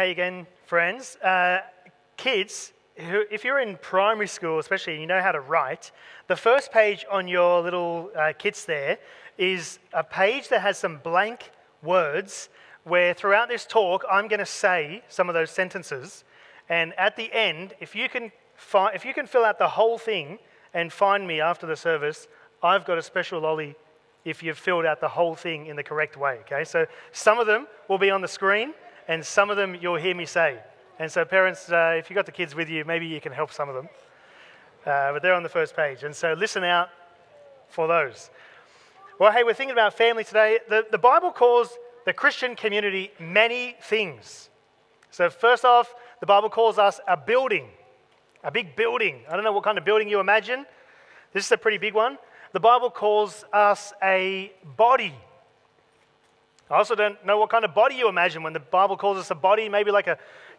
Hey again, friends. Kids, if you're in primary school especially and you know how to write, the first page on your little kits there is a page that has some blank words where throughout this talk I'm going to say some of those sentences, and at the end, if you can fill out the whole thing and find me after the service, I've got a special lolly if you've filled out the whole thing in the correct way, okay? So some of them will be on the screen, and some of them you'll hear me say. And so parents, if you've got the kids with you, maybe you can help some of them. But they're on the first page, and so listen out for those. Well, hey, we're thinking about family today. The Bible calls the Christian community many things. So first off, the Bible calls us a building, a big building. I don't know what kind of building you imagine. This is a pretty big one. The Bible calls us a body. I also don't know what kind of body you imagine when the Bible calls us a body, maybe like a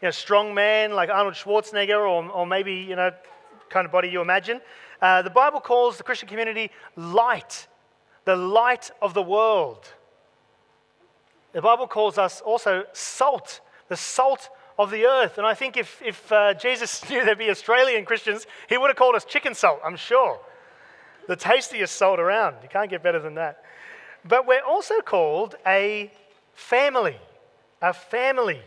strong man like Arnold Schwarzenegger, or maybe, kind of body you imagine. The Bible calls the Christian community light, the light of the world. The Bible calls us also salt, the salt of the earth. And I think if Jesus knew there'd be Australian Christians, he would have called us chicken salt, I'm sure. The tastiest salt around. You can't get better than that. But we're also called a family. A family.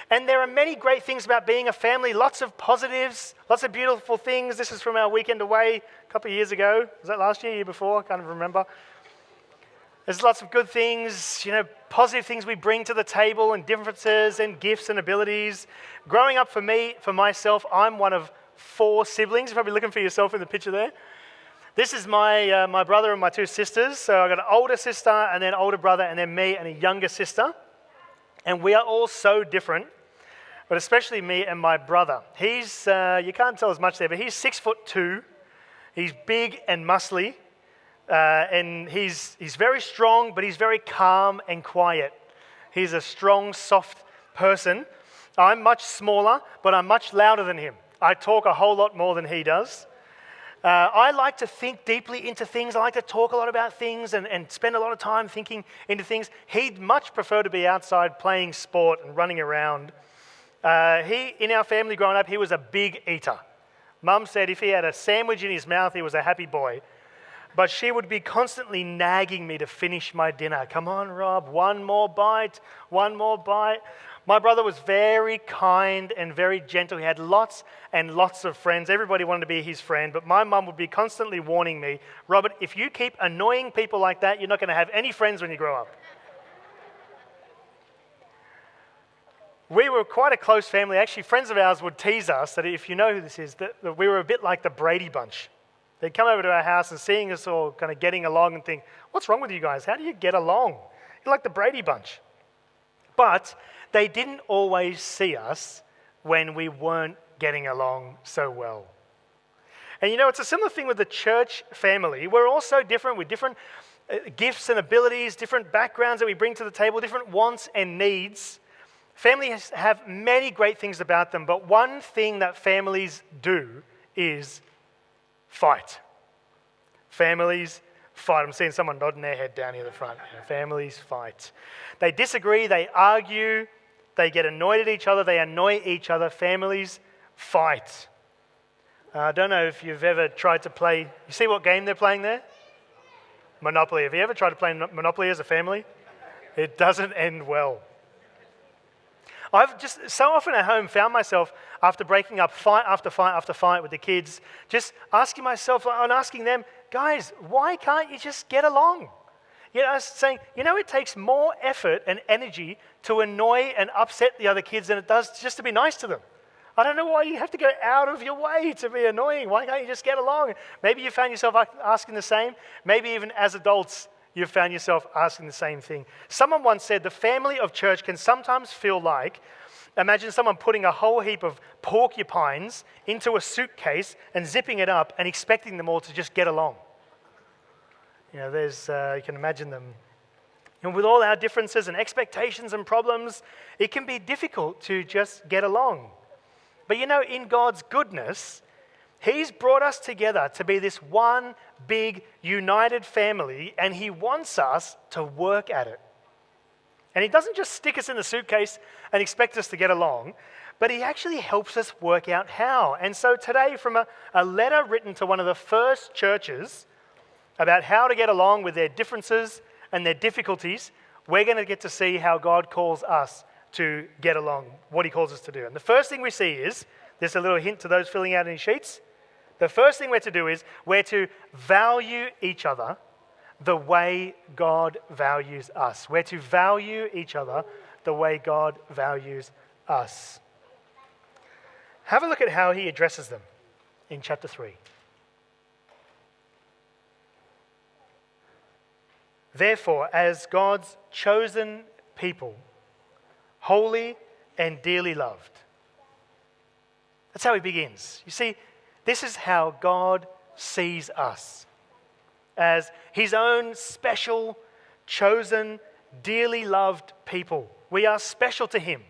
And there are many great things about being a family. Lots of positives, lots of beautiful things. This is from our weekend away a couple of years ago. Was that last year, year before? I can't even remember. There's lots of good things, positive things we bring to the table, and differences and gifts and abilities. Growing up for myself, I'm one of 4 siblings. You're probably looking for yourself in the picture there. This is my brother and my 2 sisters. So I've got an older sister and then older brother and then me and a younger sister. And we are all so different, but especially me and my brother. He's, you can't tell as much there, but he's 6'2". He's big and muscly. And he's very strong, but he's very calm and quiet. He's a strong, soft person. I'm much smaller, but I'm much louder than him. I talk a whole lot more than he does. I like to think deeply into things. I like to talk a lot about things and spend a lot of time thinking into things. He'd much prefer to be outside playing sport and running around. In our family growing up, he was a big eater. Mum said if he had a sandwich in his mouth, he was a happy boy. But she would be constantly nagging me to finish my dinner. Come on, Rob, one more bite, one more bite. My brother was very kind and very gentle. He had lots and lots of friends. Everybody wanted to be his friend, but my mum would be constantly warning me, Robert, if you keep annoying people like that, you're not going to have any friends when you grow up. We were quite a close family. Actually, friends of ours would tease us that if you know who this is, that we were a bit like the Brady Bunch. They'd come over to our house and seeing us all kind of getting along and think, what's wrong with you guys? How do you get along? You're like the Brady Bunch. But they didn't always see us when we weren't getting along so well. And it's a similar thing with the church family. We're all so different with different gifts and abilities, different backgrounds that we bring to the table, different wants and needs. Families have many great things about them, but one thing that families do is fight. Families fight. I'm seeing someone nodding their head down here at the front. Families fight. They disagree, they argue, they get annoyed at each other, they annoy each other. Families fight. I don't know if you've ever tried to play, you see what game they're playing there? Monopoly. Have you ever tried to play Monopoly as a family? It doesn't end well. I've just so often at home found myself, after breaking up fight after fight after fight with the kids, just asking myself and asking them, guys, why can't you just get along? Saying, it takes more effort and energy to annoy and upset the other kids than it does just to be nice to them. I don't know why you have to go out of your way to be annoying. Why can't you just get along? Maybe you found yourself asking the same. Maybe even as adults, you've found yourself asking the same thing. Someone once said the family of church can sometimes feel like, imagine someone putting a whole heap of porcupines into a suitcase and zipping it up and expecting them all to just get along. You can imagine them. And with all our differences and expectations and problems, it can be difficult to just get along. But in God's goodness, He's brought us together to be this one big united family, and He wants us to work at it. And he doesn't just stick us in the suitcase and expect us to get along, but he actually helps us work out how. And so today, from a letter written to one of the first churches about how to get along with their differences and their difficulties, we're going to get to see how God calls us to get along, what he calls us to do. And the first thing we see is, there's a little hint to those filling out any sheets. The first thing we're to do is we're to value each other the way God values us. We're to value each other the way God values us. Have a look at how he addresses them in chapter 3. Therefore, as God's chosen people, holy and dearly loved. That's how he begins. You see, this is how God sees us, as his own special, chosen, dearly loved people. We are special to him,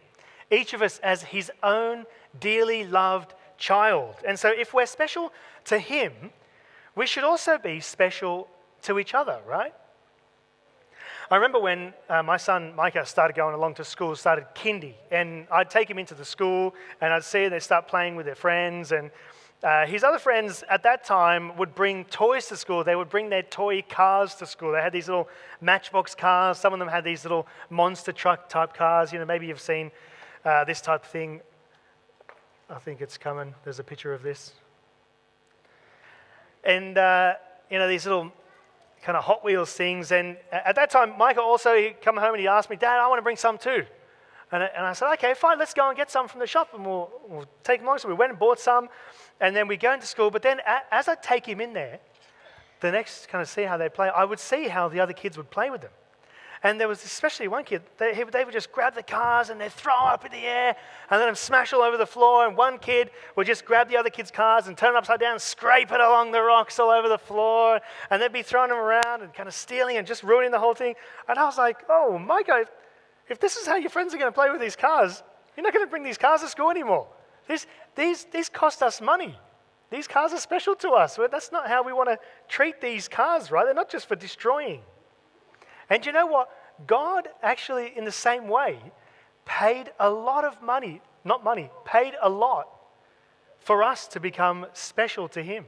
each of us as his own dearly loved child. And so if we're special to him, we should also be special to each other, right? I remember when my son Micah started going along to school, started kindy, and I'd take him into the school and I'd see they start playing with their friends, and his other friends at that time would bring toys to school. They would bring their toy cars to school. They had these little Matchbox cars. Some of them had these little monster truck type cars. You know, maybe you've seen this type of thing. I think it's coming. There's a picture of this. And, these little kind of Hot Wheels things. And at that time, Michael also, he'd come home and he asked me, Dad, I want to bring some too. And I said, okay, fine, let's go and get some from the shop and we'll take them along. So we went and bought some, and then we go into school. But then as I take him in there, the next kind of see how they play, I would see how the other kids would play with them. And there was especially one kid, they would just grab the cars and they'd throw them up in the air and let them smash all over the floor. And one kid would just grab the other kid's cars and turn it upside down and scrape it along the rocks all over the floor. And they'd be throwing them around and kind of stealing and just ruining the whole thing. And I was like, oh, Micah, if this is how your friends are going to play with these cars, you're not going to bring these cars to school anymore. These cost us money. These cars are special to us. That's not how we want to treat these cars, right? They're not just for destroying. And you know what? God actually, in the same way, paid a lot of money, paid a lot for us to become special to him.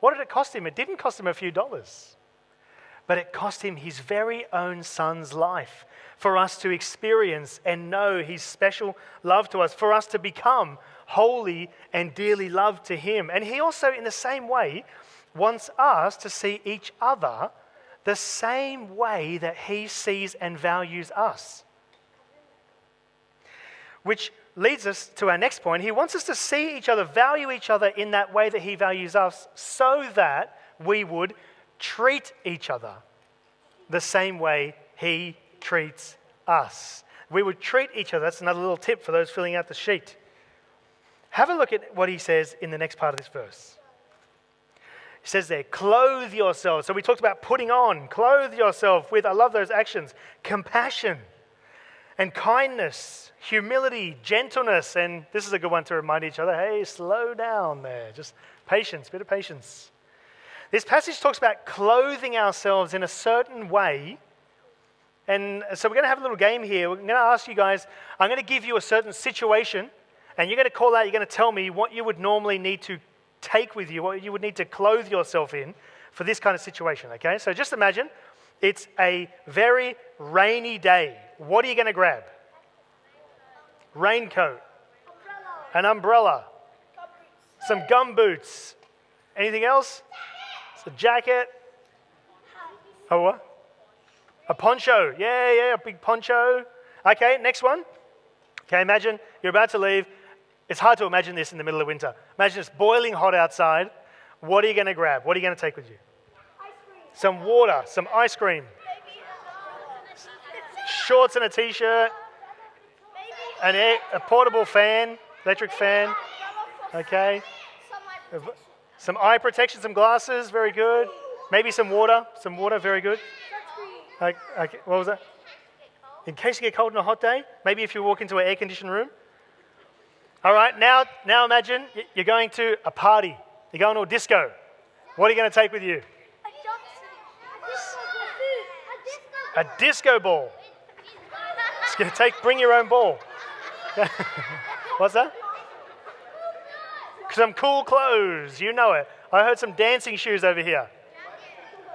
What did it cost him? It didn't cost him a few dollars, but it cost him his very own son's life for us to experience and know his special love to us, for us to become holy and dearly loved to him. And he also, in the same way, wants us to see each other the same way that he sees and values us. Which leads us to our next point. He wants us to see each other, value each other in that way that he values us, so that we would treat each other the same way he treats us. We would treat each other. That's another little tip for those filling out the sheet. Have a look at what he says in the next part of this verse. He says there, clothe yourselves. So we talked about putting on. Clothe yourself with, I love those actions, compassion and kindness, humility, gentleness. And this is a good one to remind each other, hey, slow down there. Just patience, bit of patience. This passage talks about clothing ourselves in a certain way. And so we're going to have a little game here. We're going to ask you guys, I'm going to give you a certain situation, and you're going to call out, you're going to tell me what you would normally need to take with you, what you would need to clothe yourself in for this kind of situation, okay? So just imagine it's a very rainy day. What are you going to grab? Raincoat, an umbrella, some gum boots. Anything else? It's a jacket. Oh, what? A poncho. Yeah, a big poncho. Okay, next one. Okay, imagine you're about to leave. It's hard to imagine this in the middle of winter. Imagine it's boiling hot outside. What are you going to grab? What are you going to take with you? Ice cream. Some water, some ice cream. Shorts and a t-shirt. A portable fan, electric fan. Okay. Some eye protection, some glasses, very good. Maybe some water, very good. Okay, what was that? In case you get cold on a hot day, maybe if you walk into an air-conditioned room. All right, now imagine you're going to a party. You're going to a disco. What are you going to take with you? A A disco ball. Bring your own ball. What's that? Some cool clothes, you know it. I heard some dancing shoes over here.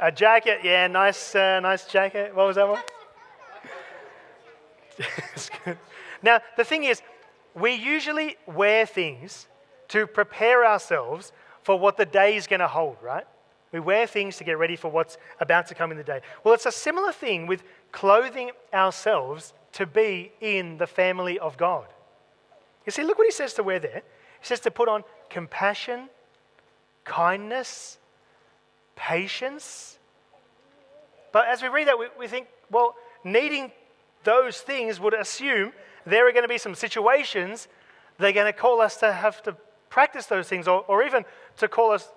A jacket, yeah, nice jacket. What was that one? Now, the thing is, we usually wear things to prepare ourselves for what the day is going to hold, right? We wear things to get ready for what's about to come in the day. Well, it's a similar thing with clothing ourselves to be in the family of God. You see, look what he says to wear there. He says to put on compassion, kindness, patience. But as we read that, we think, well, needing those things would assume there are going to be some situations they're going to call us to have to practice those things, or even to call us,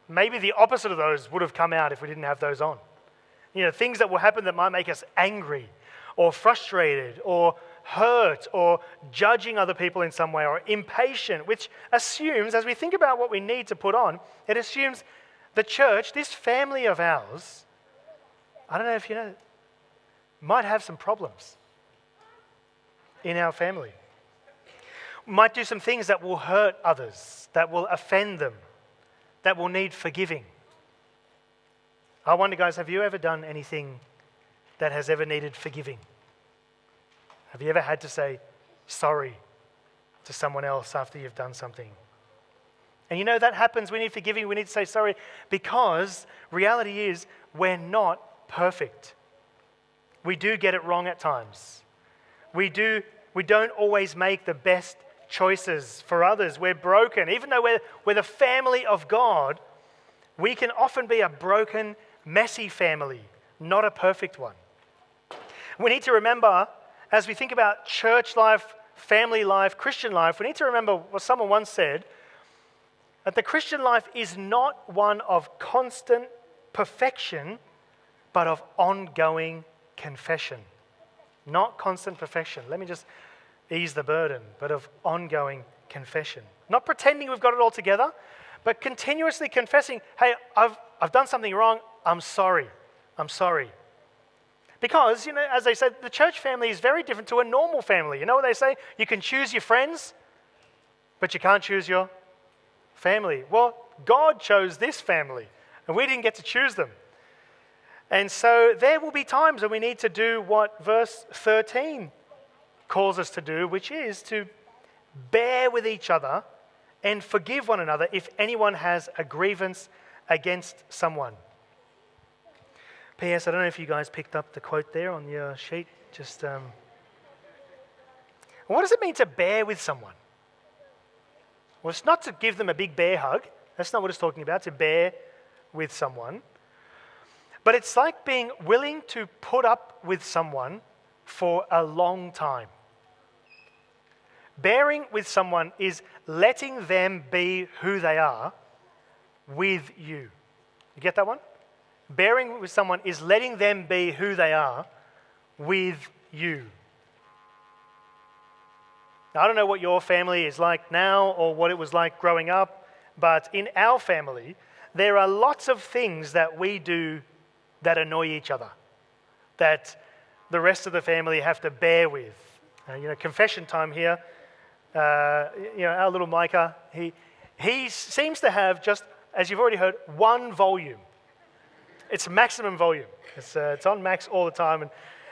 maybe the opposite of those would have come out if we didn't have those on. You know, things that will happen that might make us angry or frustrated or hurt or judging other people in some way or impatient, which assumes, as we think about what we need to put on, it assumes the church, this family of ours, I don't know if you know, might have some problems in our family. Might do some things that will hurt others, that will offend them, that will need forgiving. I wonder, guys, have you ever done anything that has ever needed forgiving? Have you ever had to say sorry to someone else after you've done something? And you know that happens. We need forgiving. We need to say sorry because reality is we're not perfect. We do get it wrong at times. We don't always make the best choices for others. We're broken. Even though we're the family of God, we can often be a broken, messy family, not a perfect one. We need to remember, as we think about church life, family life, Christian life, we need to remember what someone once said, that the Christian life is not one of constant perfection, but of ongoing confession. Not constant perfection. Let me just ease the burden, but of ongoing confession. Not pretending we've got it all together, but continuously confessing, hey, I've done something wrong, I'm sorry. Because, you know, as they said, the church family is very different to a normal family. You know what they say? You can choose your friends, but you can't choose your family. Well, God chose this family, and we didn't get to choose them. And so there will be times when we need to do what verse 13 calls us to do, which is to bear with each other and forgive one another if anyone has a grievance against someone. P.S. I don't know if you guys picked up the quote there on your sheet. What does it mean to bear with someone? Well, it's not to give them a big bear hug. That's not what it's talking about, to bear with someone. But it's like being willing to put up with someone for a long time. Bearing with someone is letting them be who they are with you. You get that one? Bearing with someone is letting them be who they are with you. Now, I don't know what your family is like now or what it was like growing up, but in our family, there are lots of things that we do that annoy each other, that the rest of the family have to bear with. Confession time here. Our little Micah, he seems to have just, as you've already heard, one volume. It's maximum volume. It's on max all the time. And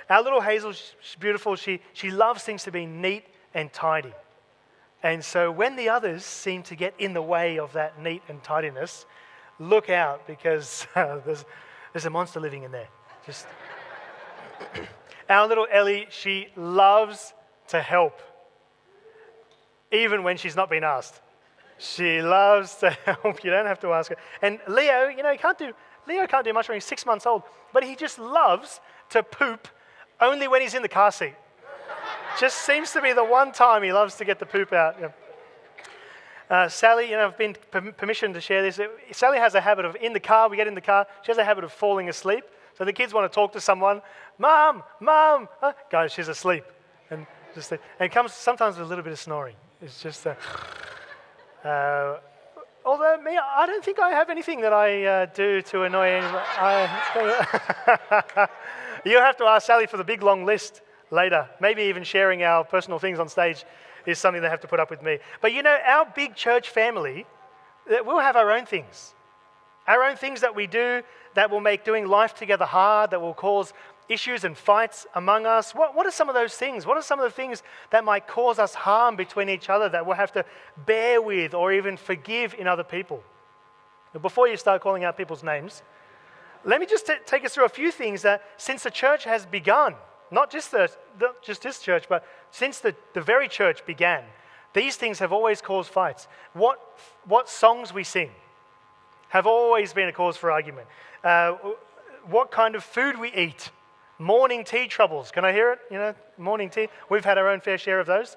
our little Hazel, she's beautiful. She loves things to be neat and tidy. And so when the others seem to get in the way of that neat and tidiness, look out, because there's a monster living in there. Just our little Ellie, she loves to help, even when she's not been asked. She loves to help. You don't have to ask her. And Leo, Leo can't do much when he's 6 months old, but he just loves to poop only when he's in the car seat. Just seems to be the one time he loves to get the poop out. Sally, I've been permission to share this. Sally has a habit of, in the car, we get in the car, she has a habit of falling asleep. So the kids want to talk to someone, Mom, guys, she's asleep. And it comes sometimes with a little bit of snoring. It's just, although me, I don't think I have anything that I do to annoy anyone. You have to ask Sally for the big long list later. Maybe even sharing our personal things on stage is something they have to put up with me. But our big church family, we'll have our own things. Our own things that we do that will make doing life together hard, that will cause issues and fights among us. What are some of those things? What are some of the things that might cause us harm between each other that we'll have to bear with or even forgive in other people? Before you start calling out people's names, let me just take us through a few things that since the church has begun, not just this church, but since the very church began, these things have always caused fights. What songs we sing have always been a cause for argument. What kind of food we eat. Morning tea troubles. Can I hear it? Morning tea. We've had our own fair share of those.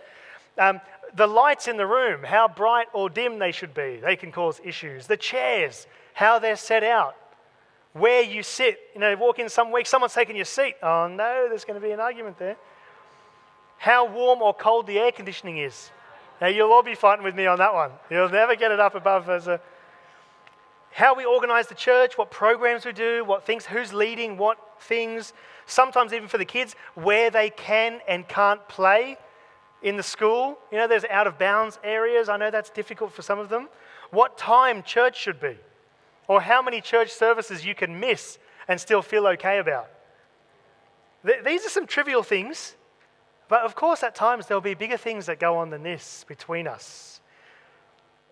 The lights in the room, how bright or dim they should be. They can cause issues. The chairs, how they're set out. Where you sit. Walk in some week, someone's taken your seat. Oh no, there's going to be an argument there. How warm or cold the air conditioning is. Now you'll all be fighting with me on that one. You'll never get it up above how we organize the church, what programs we do, what things, who's leading what things. Sometimes even for the kids, where they can and can't play in the school. There's out of bounds areas. I know that's difficult for some of them. What time church should be. Or how many church services you can miss and still feel okay about. These are some trivial things. But of course, at times, there'll be bigger things that go on than this between us.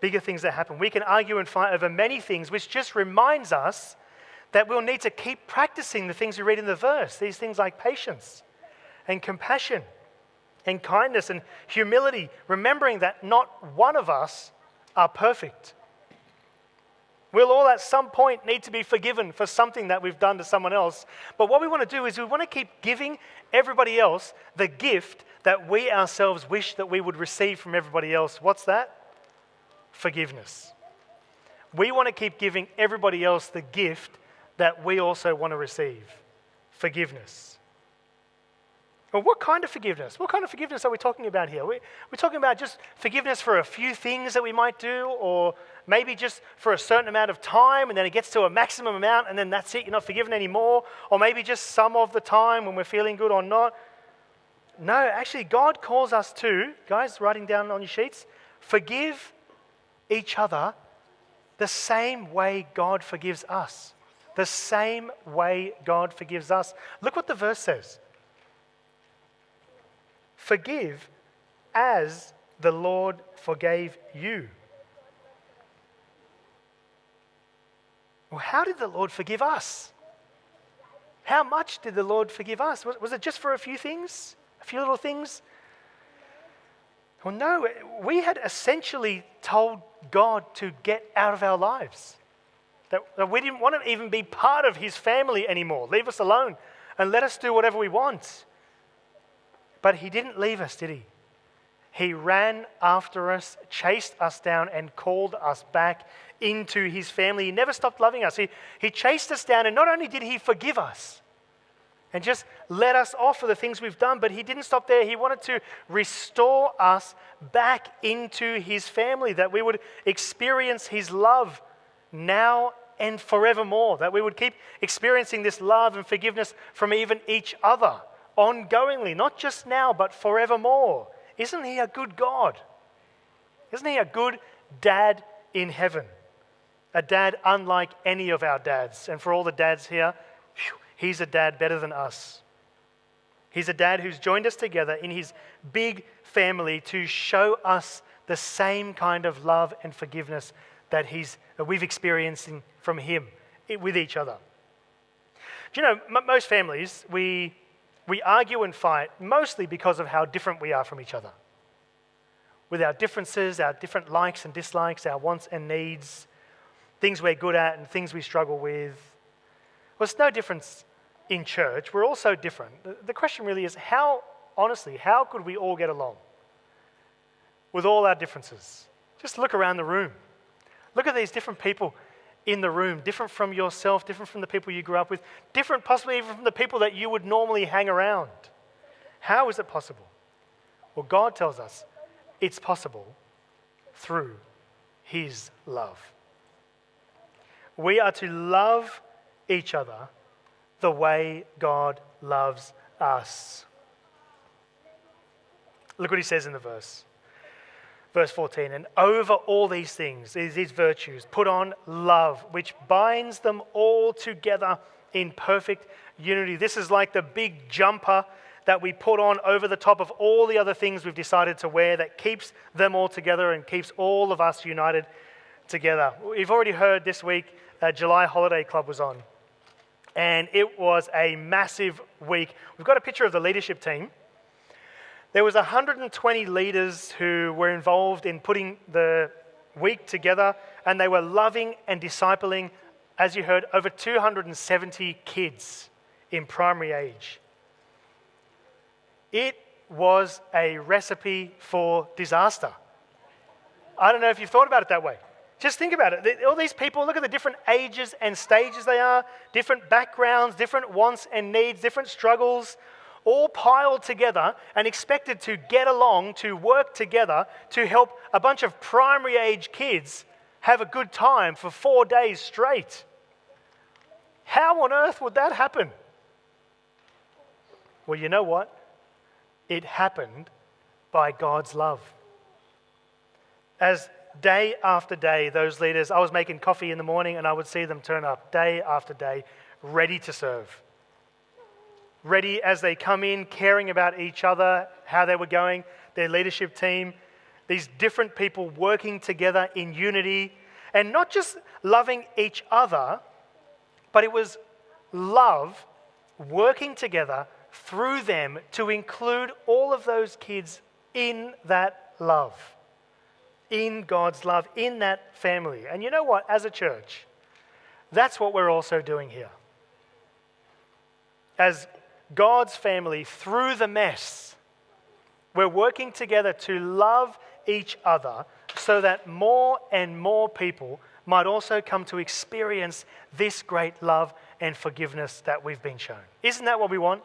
Bigger things that happen. We can argue and fight over many things, which just reminds us that we'll need to keep practicing the things we read in the verse. These things like patience and compassion and kindness and humility, remembering that not one of us are perfect. We'll all at some point need to be forgiven for something that we've done to someone else. But what we want to do is we want to keep giving everybody else the gift that we ourselves wish that we would receive from everybody else. What's that? Forgiveness. We want to keep giving everybody else the gift that we also want to receive. Forgiveness. Well, what kind of forgiveness? What kind of forgiveness are we talking about here? We're talking about just forgiveness for a few things that we might do, or maybe just for a certain amount of time, and then it gets to a maximum amount, and then that's it, you're not forgiven anymore, or maybe just some of the time when we're feeling good or not. No, actually, God calls us to, guys, writing down on your sheets, forgive each other the same way God forgives us. The same way God forgives us. Look what the verse says. Forgive as the Lord forgave you. Well, how did the Lord forgive us? How much did the Lord forgive us? Was it just for a few things? A few little things? Well, no, we had essentially told God to get out of our lives. That we didn't want to even be part of his family anymore. Leave us alone and let us do whatever we want. But he didn't leave us, did he? He ran after us, chased us down, and called us back into his family. He never stopped loving us. He chased us down, and not only did he forgive us and just let us off for the things we've done, but he didn't stop there. He wanted to restore us back into his family, that we would experience his love now and forevermore, that we would keep experiencing this love and forgiveness from even each other ongoingly, not just now, but forevermore. Isn't he a good God? Isn't he a good dad in heaven? A dad unlike any of our dads. And for all the dads here, he's a dad better than us. He's a dad who's joined us together in his big family to show us the same kind of love and forgiveness that we've experienced from him with each other. Do you know, most families, we argue and fight mostly because of how different we are from each other. With our differences, our different likes and dislikes, our wants and needs, things we're good at and things we struggle with. Well, it's no difference in church. We're all so different. The question really is, how could we all get along with all our differences? Just look around the room. Look at these different people in the room, different from yourself, different from the people you grew up with, different possibly even from the people that you would normally hang around. How is it possible? Well, God tells us it's possible through his love. We are to love each other the way God loves us. Look what he says in the verse. Verse 14, and over all these things, these virtues, put on love, which binds them all together in perfect unity. This is like the big jumper that we put on over the top of all the other things we've decided to wear that keeps them all together and keeps all of us united together. We've already heard this week July Holiday Club was on, and it was a massive week. We've got a picture of the leadership team. There was 120 leaders who were involved in putting the week together, and they were loving and discipling, as you heard, over 270 kids in primary age. It was a recipe for disaster. I don't know if you've thought about it that way. Just think about it. All these people, look at the different ages and stages they are, different backgrounds, different wants and needs, different struggles, all piled together and expected to get along, to work together, to help a bunch of primary age kids have a good time for 4 days straight. How on earth would that happen? Well, you know what? It happened by God's love. As day after day, those leaders, I was making coffee in the morning and I would see them turn up day after day, ready to serve. Ready as they come in, caring about each other, how they were going, their leadership team, these different people working together in unity, and not just loving each other, but it was love working together through them to include all of those kids in that love, in God's love, in that family. And you know what? As a church, that's what we're also doing here. As God's family, through the mess, we're working together to love each other so that more and more people might also come to experience this great love and forgiveness that we've been shown. Isn't that what we want?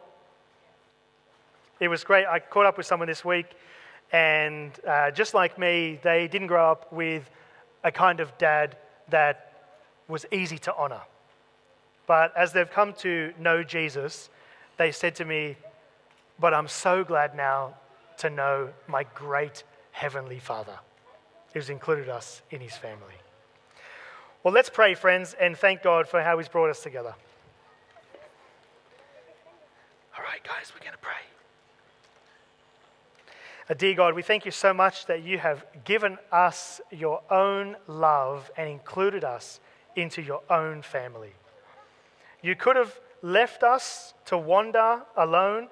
It was great. I caught up with someone this week, and just like me, they didn't grow up with a kind of dad that was easy to honor. But as they've come to know Jesus, they said to me, but I'm so glad now to know my great Heavenly Father who's included us in his family. Well, let's pray, friends, and thank God for how he's brought us together. All right, guys, we're going to pray. Dear God, we thank you so much that you have given us your own love and included us into your own family. You could have left us to wander alone,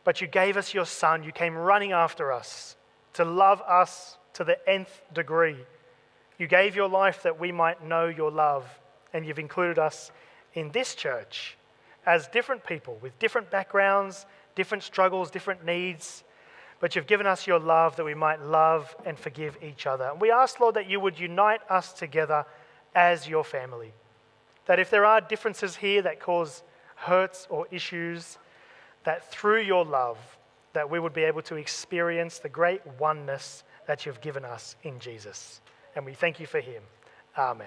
but you gave us your Son. You came running after us to love us to the nth degree. You gave your life that we might know your love, and you've included us in this church as different people with different backgrounds, different struggles, different needs, but you've given us your love that we might love and forgive each other. And we ask, Lord, that you would unite us together as your family. That if there are differences here that cause hurts or issues, that through your love, that we would be able to experience the great oneness that you've given us in Jesus. And we thank you for him. Amen.